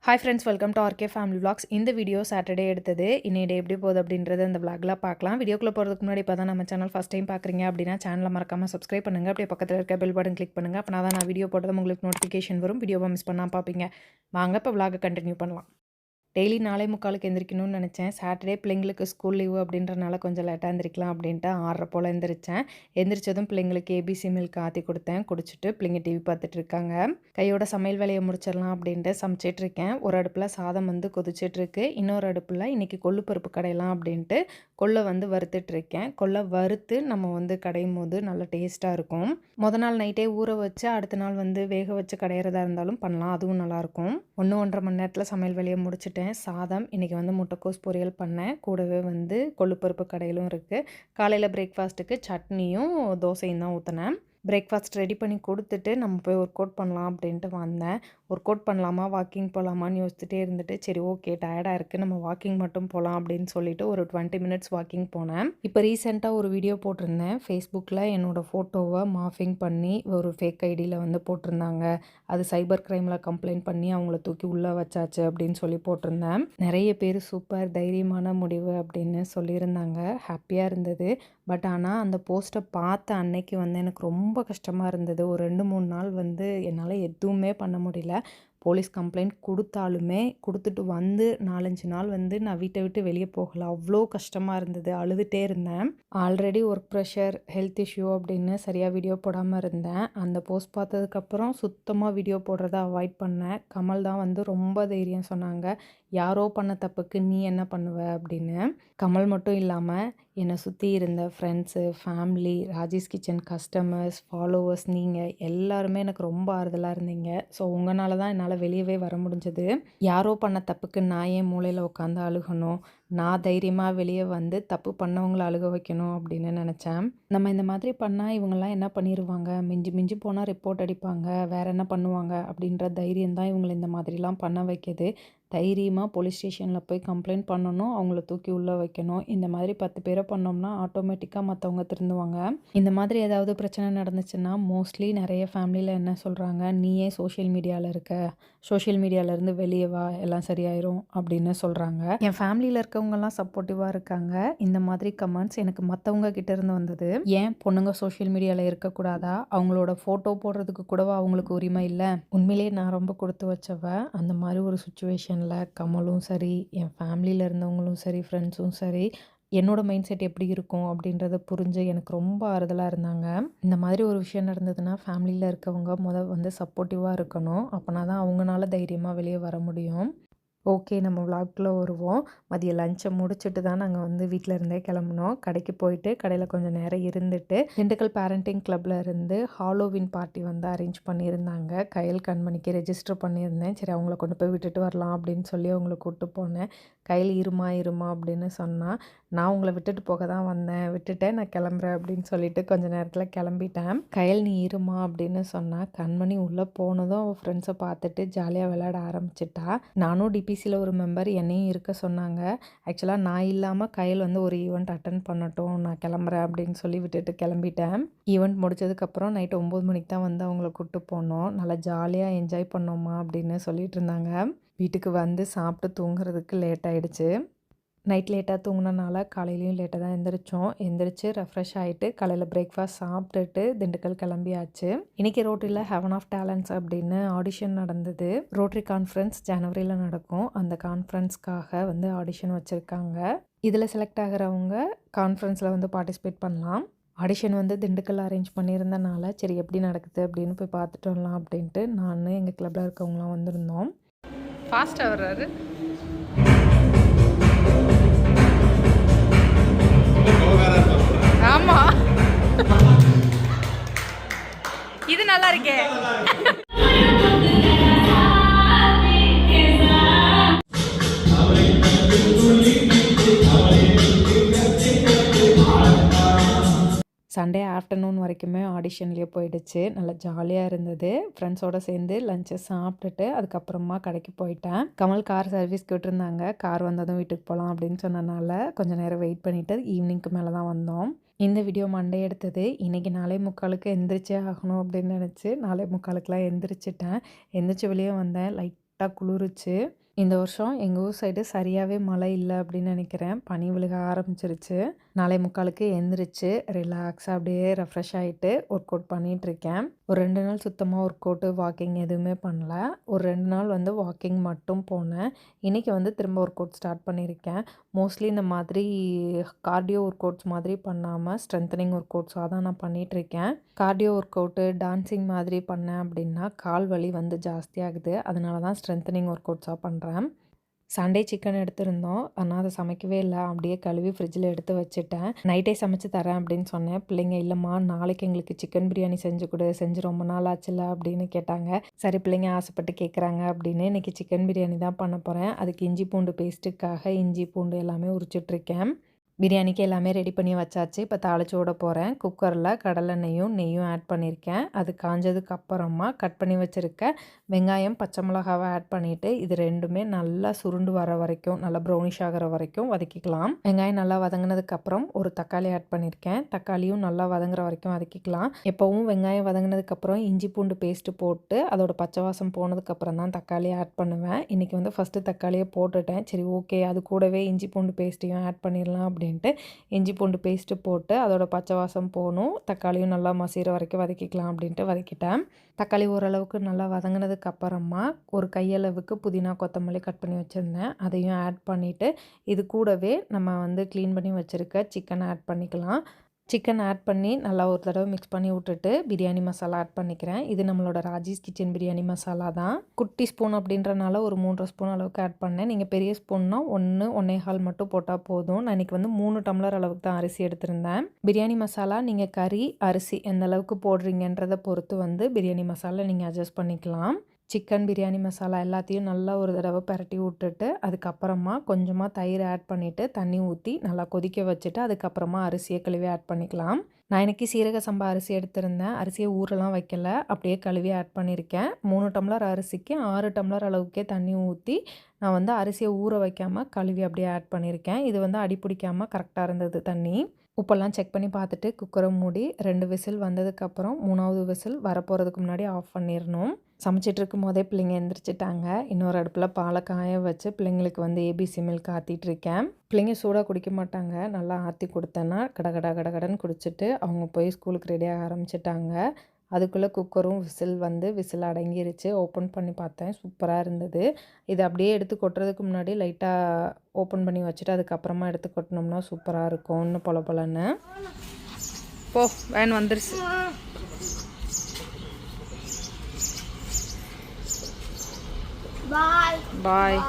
Hi friends, welcome to RK family vlogs. இந்த video Saturday எடுத்தது. இன்னைக்கு டே எப்படி போகுது அப்படின்றத இந்த விளாக்ல பார்க்கலாம். வீடியோக்குள்ளே போகிறதுக்கு முன்னாடி இப்போ தான் நம்ம சேனல் ஃபஸ்ட் டைம் பார்க்குறீங்க அப்படின்னா சேனலை மறக்காமல் சப்ஸ்கிரைப் பண்ணுங்கள். அப்படியே பக்கத்தில் இருக்க பெல் பட்டன் கிளிக் பண்ணுங்கள். அப்போ நான் வீடியோ போட்டது உங்களுக்கு நோட்டிஃபிகேஷன் வரும். வீடியோவை மிஸ் பண்ணாமல் பார்ப்பீங்க. வாங்க இப்போ விளாகை கண்டினியூ பண்ணலாம். டெய்லி 4:45 எந்திரிக்கணும்னு நினச்சேன். சாட்டர்டே பிள்ளைங்களுக்கு ஸ்கூல் லீவு அப்படின்றனால கொஞ்சம் லேட்டாக எந்திரிக்கலாம் அப்படின்ட்டு 6:30 போல் எந்திரிச்சேன். எந்திரிச்சதும் பிள்ளைங்களுக்கு ஏபிசி மில்க் ஆற்றி கொடுத்தேன். குடிச்சிட்டு பிள்ளைங்க டிவி பார்த்துட்டு இருக்காங்க. கையோட சமையல் வேலையை முடிச்சிடலாம் அப்படின்ட்டு சமைச்சிட்ருக்கேன். ஒரு அடுப்பில் சாதம் கொதிச்சிட்ருக்கு. இன்னொரு அடுப்பில் இன்றைக்கி கொள்ளுப்பருப்பு கடையலாம் அப்படின்ட்டு கொள்ளை வறுத்துட்ருக்கேன். கொள்ளை வறுத்து நம்ம கடையும் போது நல்லா டேஸ்ட்டாக இருக்கும். மொதல் நாள் நைட்டே ஊற வச்சு அடுத்த நாள் வேக வச்சு கடையிறதா இருந்தாலும் பண்ணலாம். அதுவும் நல்லாயிருக்கும். 1-1.5 மணி நேரத்தில் சமையல் வேலையை முடிச்சுட்டேன். சாதம் இன்றைக்கி முட்டைக்கோஸ் பொரியல் பண்ணேன். கூடவே கொள்ளுப்பருப்பு கடையிலும் இருக்குது. காலையில் பிரேக்ஃபாஸ்ட்டுக்கு சட்னியும் தோசையும் தான் ஊற்றினேன். பிரேக்ஃபாஸ்ட் ரெடி பண்ணி கொடுத்துட்டு நம்ம போய் ஒர்க் அவுட் பண்ணலாம் அப்படின்ட்டு வந்தேன். ஒர்க் அவுட் பண்ணலாமா வாக்கிங் போகலாமான்னு யோசிச்சுட்டே இருந்துட்டு சரி ஓகே டயர்டாக இருக்குது, நம்ம வாக்கிங் மட்டும் போகலாம் அப்படின்னு சொல்லிட்டு ஒரு 20 மினிட்ஸ் வாக்கிங் போனேன். இப்போ ரீசெண்டாக ஒரு வீடியோ போட்டிருந்தேன் ஃபேஸ்புக்கில். என்னோடய ஃபோட்டோவை மார்ஃபிங் பண்ணி ஒரு ஃபேக் ஐடியில் போட்டிருந்தாங்க. அது சைபர் கிரைமில் கம்ப்ளைண்ட் பண்ணி அவங்கள தூக்கி உள்ளே வச்சாச்சு அப்படின்னு சொல்லி போட்டிருந்தேன். நிறைய பேர் சூப்பர் தைரியமான முடிவு அப்படின்னு சொல்லியிருந்தாங்க. ஹாப்பியாக இருந்தது. பட் ஆனால் அந்த போஸ்ட்டை பார்த்த அன்னைக்கு எனக்கு ரொம்ப கஷ்டமாக இருந்தது. ஒரு 2-3 நாள் என்னால் எதுவுமே பண்ண முடியல. போலீஸ் கம்ப்ளைண்ட் கொடுத்தாலுமே கொடுத்துட்டு 4-5 நாள் நான் வீட்டை விட்டு வெளியே போகலை. அவ்வளோ கஷ்டமாக இருந்தது. அழுதுகிட்டே இருந்தேன். Already work pressure, health issue அப்படின்னு சரியாக வீடியோ போடாமல் இருந்தேன். அந்த போஸ்ட் பார்த்ததுக்கப்புறம் சுத்தமாக வீடியோ போடுறத அவாய்ட் பண்ணேன். கமல் தான் ரொம்ப தைரியம் சொன்னாங்க. யாரோ பண்ண தப்புக்கு நீ என்ன பண்ணுவ அப்படின்னு. கமல் மட்டும் இல்லாமல் என்னை சுற்றி இருந்த friends, family, Rajesh kitchen customers, followers, நீங்கள் எல்லாருமே எனக்கு ரொம்ப ஆறுதலாக இருந்தீங்க. ஸோ உங்களால தான் என்னால் வெளியவே வர முடிஞ்சது. யாரோ பண்ண தப்புக்கு நான் ஏன் மூலையில் உட்காந்து அழுகணும்? நான் தைரியமாக வெளியே தப்பு பண்ணவங்கள அழுக வைக்கணும் அப்படின்னு நினச்சேன். நம்ம இந்த மாதிரி பண்ணால் இவங்கெல்லாம் என்ன பண்ணிடுவாங்க, மிஞ்சி மிஞ்சி போனால் ரிப்போர்ட் அடிப்பாங்க, வேறு என்ன பண்ணுவாங்க அப்படின்ற தைரியம் தான் இவங்களை இந்த மாதிரிலாம் பண்ண வைக்கிது. தைரியமாக போலீஸ் ஸ்டேஷனில் போய் கம்ப்ளைண்ட் பண்ணணும், அவங்கள தூக்கி உள்ளே வைக்கணும். இந்த மாதிரி 10 பேரை பண்ணோம்னா ஆட்டோமேட்டிக்காக மற்றவங்க திருந்துவாங்க. இந்த மாதிரி ஏதாவது பிரச்சனை நடந்துச்சுன்னா மோஸ்ட்லி நிறைய ஃபேமிலியில் என்ன சொல்கிறாங்க, நீயே சோஷியல் மீடியாவில் இருக்க, சோஷியல் மீடியாவிலேருந்து வெளியே வா, எல்லாம் சரியாயிரும் அப்படின்னு சொல்கிறாங்க. என் ஃபேமிலியில் இருக்கவங்கலாம் சப்போர்ட்டிவாக இருக்காங்க. இந்த மாதிரி கமெண்ட்ஸ் எனக்கு மற்றவங்க கிட்டேருந்து வந்தது. ஏன் பொண்ணுங்க சோஷியல் மீடியாவில் இருக்கக்கூடாதா? அவங்களோட ஃபோட்டோ போடுறதுக்கு கூடவா அவங்களுக்கு உரிமை இல்லை? உண்மையிலே நான் ரொம்ப கொடுத்து வச்சவ. அந்த மாதிரி ஒரு சுச்சுவேஷனில் கமலும் சரி, என் ஃபேமிலியில் இருந்தவங்களும் சரி, ஃப்ரெண்ட்ஸும் சரி, என்னோடய மைண்ட் செட் எப்படி இருக்கும் அப்படின்றத புரிஞ்சு எனக்கு ரொம்ப ஆறுதலாக இருந்தாங்க. இந்த மாதிரி ஒரு விஷயம் நடந்ததுன்னா ஃபேமிலியில் இருக்கவங்க சப்போர்ட்டிவாக இருக்கணும். அப்போனா தான் அவங்களால தைரியமாக வெளியே வர முடியும். ஓகே, நம்ம விளாக்குள்ளே வருவோம். மதியம் லஞ்சை முடிச்சுட்டு தான் நாங்கள் வீட்டில் இருந்தே கிளம்புனோம். கடைக்கு போயிட்டு கடையில் கொஞ்சம் நேரம் இருந்துட்டு திண்டுக்கல் பேரண்டிங் கிளப்பில் இருந்து ஹாலோவின் பார்ட்டி அரேஞ்ச் பண்ணியிருந்தாங்க. கையல் கண்மணிக்கு ரெஜிஸ்டர் பண்ணியிருந்தேன். சரி அவங்கள கொண்டு போய் விட்டுட்டு வரலாம் அப்படின்னு சொல்லி அவங்கள கூப்பிட்டு போனேன். கையில் இருமா அப்படின்னு சொன்னால் நான் உங்களை விட்டுட்டு போக தான் வந்தேன், விட்டுட்டேன், நான் கிளம்புறேன் அப்படின்னு சொல்லிட்டு கொஞ்சம் நேரத்தில் கிளம்பிட்டேன். கையில் நீ இருமா அப்படின்னு சொன்னால் கண்மணி உள்ளே போனதும் அவள் ஃப்ரெண்ட்ஸை பார்த்துட்டு ஜாலியாக விளையாட ஆரம்பிச்சிட்டா. நானும் டிபிசியில் ஒரு மெம்பர் என்னையும் இருக்க சொன்னாங்க. ஆக்சுவலாக நான் இல்லாமல் கையில் ஒரு ஈவெண்ட் அட்டன் பண்ணட்டும், நான் கிளம்புறேன் அப்படின்னு சொல்லி விட்டுட்டு கிளம்பிட்டேன். ஈவெண்ட் முடிச்சதுக்கப்புறம் நைட்டு 9 மணிக்கு தான் அவங்கள கூப்பிட்டு போனோம். நல்லா ஜாலியாக என்ஜாய் பண்ணோமா அப்படின்னு சொல்லிட்டு இருந்தாங்க. வீட்டுக்கு சாப்பிட்டு தூங்குறதுக்கு லேட் ஆகிடுச்சு. நைட் லேட்டாக தூங்கினனால காலையிலையும் லேட்டாக தான் எந்திரிச்சு ரெஃப்ரெஷ் ஆகிட்டு காலையில் பிரேக்ஃபாஸ்ட் சாப்பிட்டுட்டு திண்டுக்கல் கிளம்பியாச்சு. இன்றைக்கி ரோட்டரியில் ஹெவன் ஆஃப் டேலண்ட்ஸ் அப்படின்னு ஆடிஷன் நடந்தது. ரோட்டரி கான்ஃபரன்ஸ் ஜனவரியில் நடக்கும். அந்த கான்ஃபரன்ஸ்க்காக ஆடிஷன் வச்சுருக்காங்க. இதில் செலக்ட் ஆகிறவங்க கான்ஃபரன்ஸில் பார்ட்டிசிபேட் பண்ணலாம். ஆடிஷன் திண்டுக்கல் அரேஞ்ச் பண்ணியிருந்தனால சரி எப்படி நடக்குது அப்படின்னு போய் பார்த்துட்டு வரலாம் அப்படின்ட்டு நான் எங்கள் கிளப்பில் இருக்கவங்களாம் வந்திருந்தோம். ஃபாஸ்ட்டாக வர்றாரு. ஆமா, இது நல்லா இருக்கே. சண்டே ஆஃப்டர்நூன் வரைக்குமே ஆடிஷன்லேயே போயிடுச்சு. நல்லா ஜாலியாக இருந்தது. ஃப்ரெண்ட்ஸோடு சேர்ந்து லஞ்சை சாப்பிட்டுட்டு அதுக்கப்புறமா கடைக்கு போயிட்டேன். கமல் கார் சர்வீஸ்க்கு விட்டுருந்தாங்க. கார் வந்ததும் வீட்டுக்கு போகலாம் அப்படின்னு சொன்னனால கொஞ்சம் நேரம் வெயிட் பண்ணிவிட்டு ஈவினிங்க்கு மேலே தான் வந்தோம். இந்த வீடியோ மண்டே எடுத்தது. இன்றைக்கி 4:45 எந்திரிச்சே ஆகணும் அப்படின்னு நினச்சி 4:45 எந்திரிச்சிட்டேன். எந்திரிச்சு வெளியே வந்தேன். லைட் லைட்டாக குளிருச்சு. இந்த வருஷம் எங்கள் ஊர் சைடு சரியாகவே மழை இல்லை அப்படின்னு நினைக்கிறேன். பனி விழுக ஆரம்பிச்சிருச்சு. 4:45க்கு எந்திரிச்சு ரிலாக்ஸாக அப்படியே ரெஃப்ரெஷ் ஆகிட்டு ஒர்க் அவுட் பண்ணிகிட்ருக்கேன். ஒரு 2 நாள் சுத்தமாக ஒர்க் அவுட்டு வாக்கிங் எதுவுமே பண்ணல. ஒரு 2 நாள் வந்து வாக்கிங் மட்டும் போனேன். இன்றைக்கி வந்து திரும்ப ஒர்க் அவுட் ஸ்டார்ட் பண்ணியிருக்கேன். மோஸ்ட்லி இந்த மாதிரி கார்டியோ ஒர்க் அவுட்ஸ் மாதிரி பண்ணாமல் ஸ்ட்ரென்தனிங் ஒர்க் அவுட்ஸாக தான் நான் பண்ணிகிட்ருக்கேன். கார்டியோ ஒர்க் அவுட்டு டான்ஸிங் மாதிரி பண்ணேன் அப்படின்னா கால் வலி வந்து ஜாஸ்தியாகுது. அதனால தான் ஸ்ட்ரென்தனிங் ஒர்க் அவுட்ஸாக பண்ணுறேன். சண்டே சிக்கன் எடுத்திருந்தோம். ஆனால் அதை சமைக்கவே இல்லை. அப்படியே கழுவி ஃப்ரிட்ஜில் எடுத்து வச்சுட்டேன். நைட்டே சமைச்சு தரேன் அப்படின்னு சொன்னேன். பிள்ளைங்க இல்லைம்மா நாளைக்கு எங்களுக்கு சிக்கன் பிரியாணி செஞ்சு கொடு, செஞ்சு ரொம்ப நாள் ஆச்சுல்ல அப்படின்னு கேட்டாங்க. சரி பிள்ளைங்க ஆசைப்பட்டு கேட்குறாங்க அப்படின்னு இன்றைக்கி சிக்கன் பிரியாணி தான் பண்ண போகிறேன். அதுக்கு இஞ்சி பூண்டு பேஸ்ட்டுக்காக இஞ்சி பூண்டு எல்லாமே உரிச்சிட்ருக்கேன். பிரியாணிக்கு எல்லாமே ரெடி பண்ணி வச்சாச்சு. இப்போ தாளிச்சு விட போகிறேன். குக்கரில் கடலெண்ணெயும் நெய்யும் ஆட் பண்ணியிருக்கேன். அது காஞ்சதுக்கு அப்புறமா கட் பண்ணி வச்சுருக்க வெங்காயம், பச்சை மிளகாவை ஆட் பண்ணிவிட்டு இது ரெண்டுமே நல்லா சுருண்டு வர வரைக்கும், நல்லா ப்ரௌனிஷ் ஆகிற வரைக்கும் வதக்கிக்கலாம். வெங்காயம் நல்லா வதங்கினதுக்கப்புறம் ஒரு தக்காளி ஆட் பண்ணியிருக்கேன். தக்காளியும் நல்லா வதங்குற வரைக்கும் வதக்கிக்கலாம். எப்போவும் வெங்காயம் வதங்கினதுக்கப்புறம் இஞ்சி பூண்டு பேஸ்ட்டு போட்டு அதோட பச்சை வாசம் போனதுக்கப்புறம் தான் தக்காளி ஆட் பண்ணுவேன். இன்றைக்கி வந்து ஃபஸ்ட்டு தக்காளியை போட்டுட்டேன். சரி ஓகே, அது கூடவே இஞ்சி பூண்டு பேஸ்ட்டையும் ஆட் பண்ணிடலாம் அப்படின்ட்டு இஞ்சி பூண்டு பேஸ்ட்டு போட்டு அதோட பச்சை வாசம் போகணும், தக்காளியும் நல்லா மசிகிற வரைக்கும் வதக்கிக்கலாம் அப்படின்ட்டு வதக்கிட்டேன். தக்காளி ஓரளவுக்கு நல்லா வதங்கினதுக்கு அப்புறமா ஒரு கையளவுக்கு புதினா கொத்தமல்லி கட் பண்ணி வச்சுருந்தேன். அதையும் ஆட் பண்ணிவிட்டு இது கூடவே நம்ம வந்து க்ளீன் பண்ணி வச்சுருக்க சிக்கனை ஆட் பண்ணிக்கலாம். சிக்கன் ஆட் பண்ணி நல்லா ஒரு தடவை மிக்ஸ் பண்ணி விட்டுட்டு பிரியாணி மசாலா ஆட் பண்ணிக்கிறேன். இது நம்மளோட ராஜீஸ் கிச்சன் பிரியாணி மசாலா தான். குட்டி ஸ்பூன் அப்படின்றனால ஒரு 3.5 ஸ்பூன் அளவுக்கு ஆட் பண்ணேன். நீங்கள் பெரிய ஸ்பூன்னா 1, 1.25 மட்டும் போட்டால் போதும். நான் இன்றைக்கி வந்து 3 டம்ளர் அளவுக்கு தான் அரிசி எடுத்திருந்தேன். பிரியாணி மசாலா நீங்கள் கறி, அரிசி எந்த அளவுக்கு போடுறீங்கன்றதை பொறுத்து வந்து பிரியாணி மசாலா நீங்கள் அட்ஜஸ்ட் பண்ணிக்கலாம். சிக்கன் பிரியாணி மசாலா எல்லாத்தையும் நல்லா ஒரு தடவை பரட்டி விட்டுட்டு அதுக்கப்புறமா கொஞ்சமாக தயிர் ஆட் பண்ணிவிட்டு தண்ணி ஊற்றி நல்லா கொதிக்க வச்சுட்டு அதுக்கப்புறமா அரிசியை கழுவி ஆட் பண்ணிக்கலாம். நான் இன்றைக்கி சீரக சம்பா அரிசி எடுத்திருந்தேன். அரிசியை ஊரெலாம் வைக்கல, அப்படியே கழுவி ஆட் பண்ணியிருக்கேன். 3 டம்ளர் அரிசிக்கு 6 டம்ளர் அளவுக்கே தண்ணி ஊற்றி நான் வந்து அரிசியை ஊற வைக்காமல் கழுவி அப்படியே ஆட் பண்ணியிருக்கேன். இது வந்து அடி பிடிக்காமல் கரெக்டாக இருந்தது தண்ணி. உப்பெல்லாம் செக் பண்ணி பார்த்துட்டு குக்கரை மூடி 2 விசில் வந்ததுக்கப்புறம் 3வது விசில் வரப்போகிறதுக்கு முன்னாடி ஆஃப் பண்ணிடணும். சமைச்சிட்ருக்கும் போதே பிள்ளைங்க எழுந்திரிச்சிட்டாங்க. இன்னொரு அடுப்பில் பாலை காய வச்சு பிள்ளைங்களுக்கு வந்து ஏபிசி மில்க் ஆற்றிட்டுருக்கேன். பிள்ளைங்க சூடாக குடிக்க மாட்டாங்க. நல்லா ஆற்றி கொடுத்தேன்னா கடகடன்னு குடிச்சிட்டு அவங்க போய் ஸ்கூலுக்கு ரெடியாக ஆரம்பிச்சிட்டாங்க. அதுக்குள்ளே குக்கரும் விசில் அடங்கிருச்சு. ஓப்பன் பண்ணி பார்த்தேன், சூப்பராக இருந்தது. இது அப்படியே எடுத்து கொட்டுறதுக்கு முன்னாடி லைட்டாக ஓப்பன் பண்ணி வச்சுட்டு அதுக்கப்புறமா எடுத்து கொட்டினோம்னா சூப்பராக இருக்கும். இன்னும் பொலன்னு போ வேன் வந்துருச்சு. பாய்.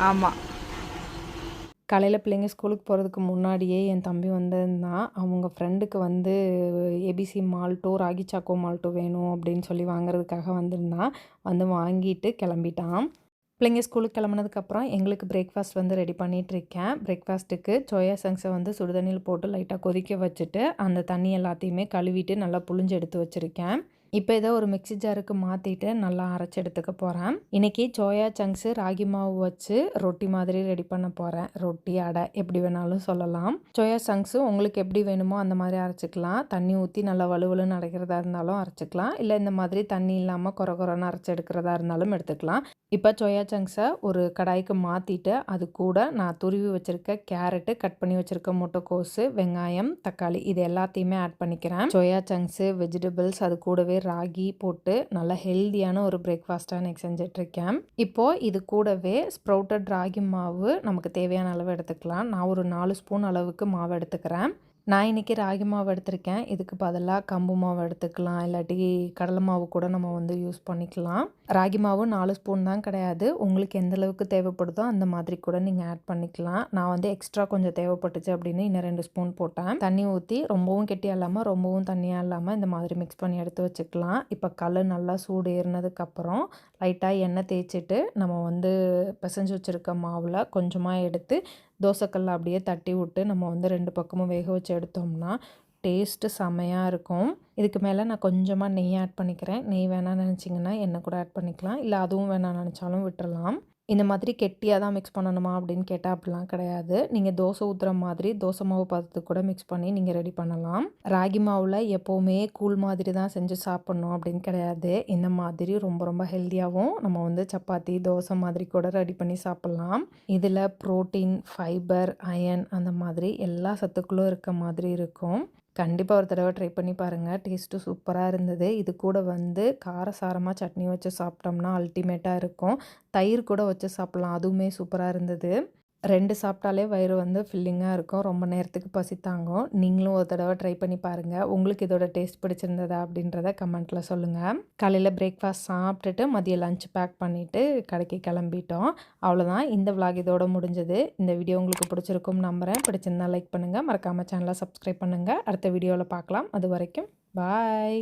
ஆமாம், காலையில் பிள்ளைங்க ஸ்கூலுக்கு போகிறதுக்கு முன்னாடியே என் தம்பி வந்திருந்தான். அவங்க ஃப்ரெண்டுக்கு வந்து ஏபிசி மால்ட்டோ ராகி சாக்கோ மால்ட்டோ வேணும் அப்படின்னு சொல்லி வாங்குறதுக்காக வந்திருந்தான். வந்து வாங்கிட்டு கிளம்பிட்டான். பிள்ளைங்க ஸ்கூலுக்கு கிளம்புனதுக்கப்புறம் எங்களுக்கு பிரேக்ஃபாஸ்ட் வந்து ரெடி பண்ணிகிட்ருக்கேன். பிரேக்ஃபாஸ்ட்டுக்கு சோயா சங்க்ஸை வந்து சுடுதண்ணியில் போட்டு லைட்டாக கொதிக்க வச்சுட்டு அந்த தண்ணி எல்லாத்தையுமே கழுவிட்டு நல்லா புழிஞ்சு எடுத்து வச்சுருக்கேன். இப்போ இதை ஒரு மிக்ஸி ஜாருக்கு மாற்றிட்டு நல்லா அரைச்சி எடுத்துக்க போகிறேன். இன்றைக்கி சோயா சங்க்ஸு ராகி மாவு வச்சு ரொட்டி மாதிரி ரெடி பண்ண போகிறேன். ரொட்டி, அடை எப்படி வேணாலும் சொல்லலாம். சோயா சங்க்ஸு உங்களுக்கு எப்படி வேணுமோ அந்த மாதிரி அரைச்சிக்கலாம். தண்ணி ஊற்றி நல்லா வலுவலுன்னு அரைக்கிறதா இருந்தாலும் அரைச்சிக்கலாம். இல்லை இந்த மாதிரி தண்ணி இல்லாமல் கொரன்னு அரைச்சி எடுக்கிறதா இருந்தாலும் எடுத்துக்கலாம். இப்போ சோயா சங்க்ஸை ஒரு கடாய்க்கு மாற்றிட்டு அது கூட நான் துருவி வச்சுருக்க கேரட்டு, கட் பண்ணி வச்சுருக்க முட்டைக்கோஸு, வெங்காயம், தக்காளி இது எல்லாத்தையுமே ஆட் பண்ணிக்கிறேன். சோயா சங்க்ஸு, வெஜிடபிள்ஸ் அது கூடவே ராகி போட்டு நல்லா ஹெல்தியான ஒரு பிரேக்ஃபாஸ்ட்டாக எனக்கு செஞ்சிட்ருக்கேன். இப்போது இது கூடவே ஸ்ப்ரவுட்டட் ராகி மாவு நமக்கு தேவையான அளவு எடுத்துக்கலாம். நான் ஒரு 4 ஸ்பூன் அளவுக்கு மாவு எடுத்துக்கிறேன். நான் இன்றைக்கி ராகி மாவு எடுத்திருக்கேன். இதுக்கு பதிலாக கம்பு மாவு எடுத்துக்கலாம், இல்லாட்டி கடலை மாவு கூட நம்ம வந்து யூஸ் பண்ணிக்கலாம். ராகி மாவு 4 ஸ்பூன் தான் கிடையாது, உங்களுக்கு எந்த அளவுக்கு தேவைப்படுதோ அந்த மாதிரி கூட நீங்கள் ஆட் பண்ணிக்கலாம். நான் வந்து எக்ஸ்ட்ரா கொஞ்சம் தேவைப்பட்டுச்சு அப்படின்னு இன்னும் 2 ஸ்பூன் போட்டேன். தண்ணி ஊற்றி ரொம்பவும் கெட்டியாக இல்லாமல் ரொம்பவும் தண்ணியாக இல்லாமல் இந்த மாதிரி மிக்ஸ் பண்ணி எடுத்து வச்சுக்கலாம். இப்போ கல் நல்லா சூடு ஏறினதுக்கப்புறம் லைட்டாக எண்ணெய் தேய்ச்சிட்டு நம்ம வந்து பிசைஞ்சு வச்சுருக்க மாவில் கொஞ்சமாக எடுத்து தோசைக்கல்ல அப்படியே தட்டி விட்டு நம்ம வந்து 2 பக்கமும் வேக வச்சு எடுத்தோம்னா டேஸ்ட்டு செமையாக இருக்கும். இதுக்கு மேலே நான் கொஞ்சமாக நெய் ஆட் பண்ணிக்கிறேன். நெய் வேணாம்னு நினச்சிங்கன்னா எண்ணெய் கூட ஆட் பண்ணிக்கலாம், இல்லை அதுவும் வேணாம்னு நினச்சாலும் விட்டுறலாம். இந்த மாதிரி கெட்டியா தான் மிக்ஸ் பண்ணணுமா அப்படின்னு கேட்டா அப்படிலாம் கிடையாது. நீங்க தோசை ஊத்துற மாதிரி தோசை மாவு பதத்துக்கு கூட மிக்ஸ் பண்ணி நீங்க ரெடி பண்ணலாம். ராகி மாவுல எப்பவுமே கூழ் மாதிரி தான் செஞ்சு சாப்பிடணும் அப்படின்னு கிடையாது. இந்த மாதிரி ரொம்ப ரொம்ப ஹெல்த்தியாவும் நம்ம வந்து சப்பாத்தி, தோசை மாதிரி கூட ரெடி பண்ணி சாப்பிடலாம். இதில புரோட்டீன், ஃபைபர், அயர்ன் அந்த மாதிரி எல்லா சத்துக்களும் இருக்க மாதிரி இருக்கும். கண்டிப்பா ஒரு தடவ ட்ரை பண்ணி பாருங்க. டேஸ்ட்டு சூப்பரா இருந்தது. இது கூட வந்து காரசாரமா சட்னி வச்சு சாப்பிட்டோம்னா அல்டிமேட்டா இருக்கும். தயிர் கூட வச்சு சாப்பிடலாம். அதுவுமே சூப்பரா இருந்தது. 2 சாப்பிட்டாலே வயிறு வந்து ஃபில்லிங்கா இருக்கும். ரொம்ப நேரத்துக்கு பசி தாங்கும். நீங்களும் ஒரு தடவ ட்ரை பண்ணி பாருங்க. உங்களுக்கு இதோட டேஸ்ட் பிடிச்சிருந்ததா அப்படின்றத கமெண்ட்ல சொல்லுங்க. காலையில பிரேக்ஃபாஸ்ட் சாப்பிட்டுட்டு மதியம் லஞ்ச் பேக் பண்ணிட்டு கடைக்கு கிளம்பிட்டோம். அவ்வளோதான். இந்த விளாக் இதோட முடிஞ்சது. இந்த வீடியோ உங்களுக்கு பிடிச்சிருக்கும்னு நம்புறேன். பிடிச்சிருந்தா லைக் பண்ணுங்க. மறக்காம சேனலை சப்ஸ்கிரைப் பண்ணுங்க. அடுத்த வீடியோல பார்க்கலாம். அதுவரைக்கும் பாய்.